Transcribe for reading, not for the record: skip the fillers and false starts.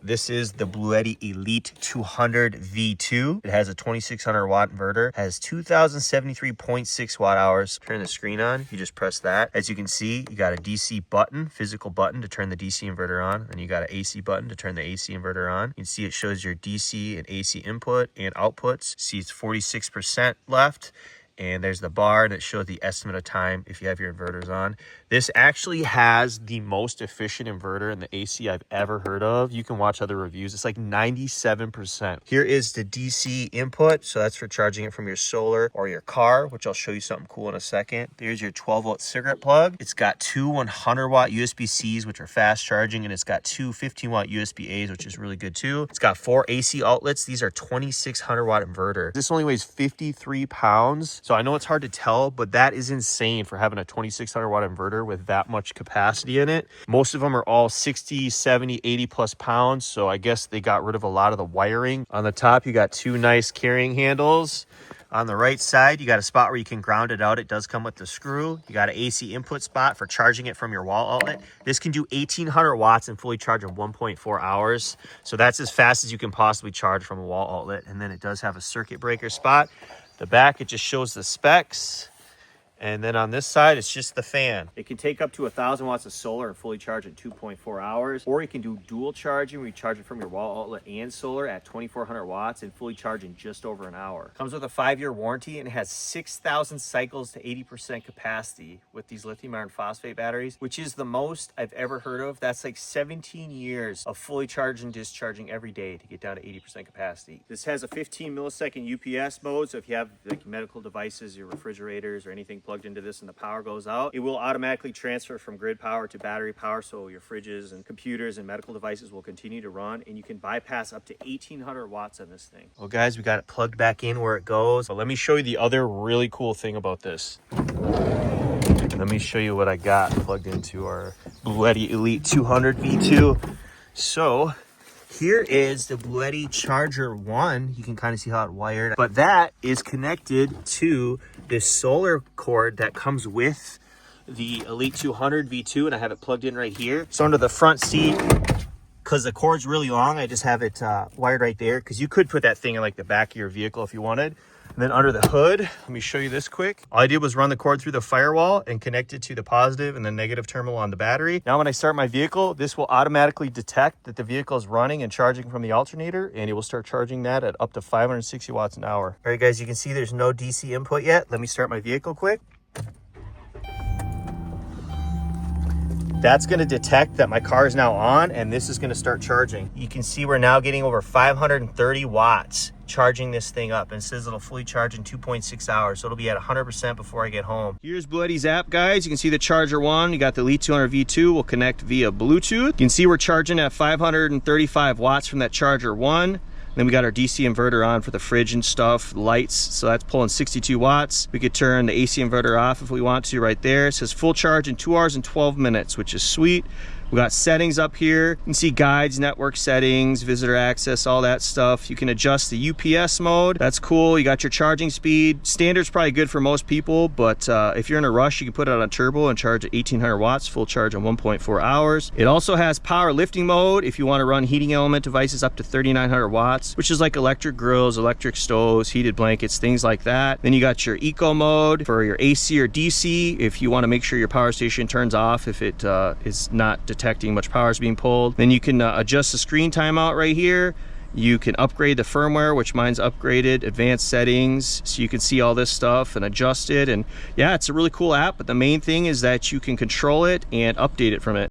This is the Bluetti Elite 200 V2. It has a 2600 watt inverter, has 2073.6 watt hours. Turn the screen on, you just press that. As you can see, you got a DC button, physical button to turn the DC inverter on, and you got an AC button to turn the AC inverter on. You can see it shows your DC and AC input and outputs. See it's 46% left. And there's the bar, and it shows the estimate of time if you have your inverters on. This actually has the most efficient inverter in the AC I've ever heard of. You can watch other reviews. It's like 97%. Here is the DC input. So that's for charging it from your solar or your car, which I'll show you something cool in a second. There's your 12-volt cigarette plug. It's got two 100-watt USB-Cs, which are fast charging, and it's got two 15-watt USB-As, which is really good too. It's got 4 AC outlets. These are 2600-watt inverter. This only weighs 53 pounds. So I know it's hard to tell, but that is insane for having a 2600 watt inverter with that much capacity in it. Most of them are all 60, 70, 80 plus pounds. So I guess they got rid of a lot of the wiring. On the top, you got two nice carrying handles. On the right side, you got a spot where you can ground it out. It does come with the screw. You got an AC input spot for charging it from your wall outlet. This can do 1800 watts and fully charge in 1.4 hours. So that's as fast as you can possibly charge from a wall outlet. And then it does have a circuit breaker spot. The back, it just shows the specs. And then on this side, it's just the fan. It can take up to 1,000 watts of solar and fully charge in 2.4 hours. Or you can do dual charging where you charge it from your wall outlet and solar at 2,400 watts and fully charge in just over an hour. Comes with a 5-year warranty and it has 6,000 cycles to 80% capacity with these lithium iron phosphate batteries, which is the most I've ever heard of. That's like 17 years of fully charging and discharging every day to get down to 80% capacity. This has a 15 millisecond UPS mode. So if you have like medical devices, your refrigerators or anything plugged into this and the power goes out, it will automatically transfer from grid power to battery power, so your fridges and computers and medical devices will continue to run, and you can bypass up to 1800 watts on this thing. Well guys, we got it plugged back in where it goes, but let me show you the other really cool thing about this. Let me show you what I got plugged into our Bluetti Elite 200 V2. So here is the Bluetti Charger 1. You can kind of see how it wired, but that is connected to this solar cord that comes with the Elite 200 V2, and I have it plugged in right here. So under the front seat, because the cord's really long, I just have it wired right there, because you could put that thing in like the back of your vehicle if you wanted. And then under the hood, let me show you this quick. All I did was run the cord through the firewall and connect it to the positive and the negative terminal on the battery. Now when I start my vehicle, this will automatically detect that the vehicle is running and charging from the alternator, and it will start charging that at up to 560 watts an hour. All right guys, you can see there's no DC input yet. Let me start my vehicle quick. That's going to detect that my car is now on, and this is going to start charging. You can see we're now getting over 530 watts charging this thing up, and it says it'll fully charge in 2.6 hours, so it'll be at 100% before I get home. Here's Bluetti's app, guys. You can see the Charger 1. You got the Elite 200 V2 will connect via Bluetooth. You can see we're charging at 535 watts from that Charger 1. Then we got our DC inverter on for the fridge and stuff, lights, so that's pulling 62 watts. We could turn the AC inverter off if we want to right there. It says full charge in 2 hours and 12 minutes, which is sweet. We got settings up here. You can see guides, network settings, visitor access, all that stuff. You can adjust the UPS mode. That's cool. You got your charging speed. Standard's probably good for most people, but if you're in a rush, you can put it on turbo and charge at 1800 watts, full charge in 1.4 hours. It also has power lifting mode if you want to run heating element devices up to 3900 watts, which is like electric grills, electric stoves, heated blankets, things like that. Then you got your eco mode for your AC or DC if you want to make sure your power station turns off if it is not detecting much power is being pulled. Then you can adjust the screen timeout right here. You can upgrade the firmware, which mine's upgraded, advanced settings, so you can see all this stuff and adjust it. And yeah, it's a really cool app, but the main thing is that you can control it and update it from it.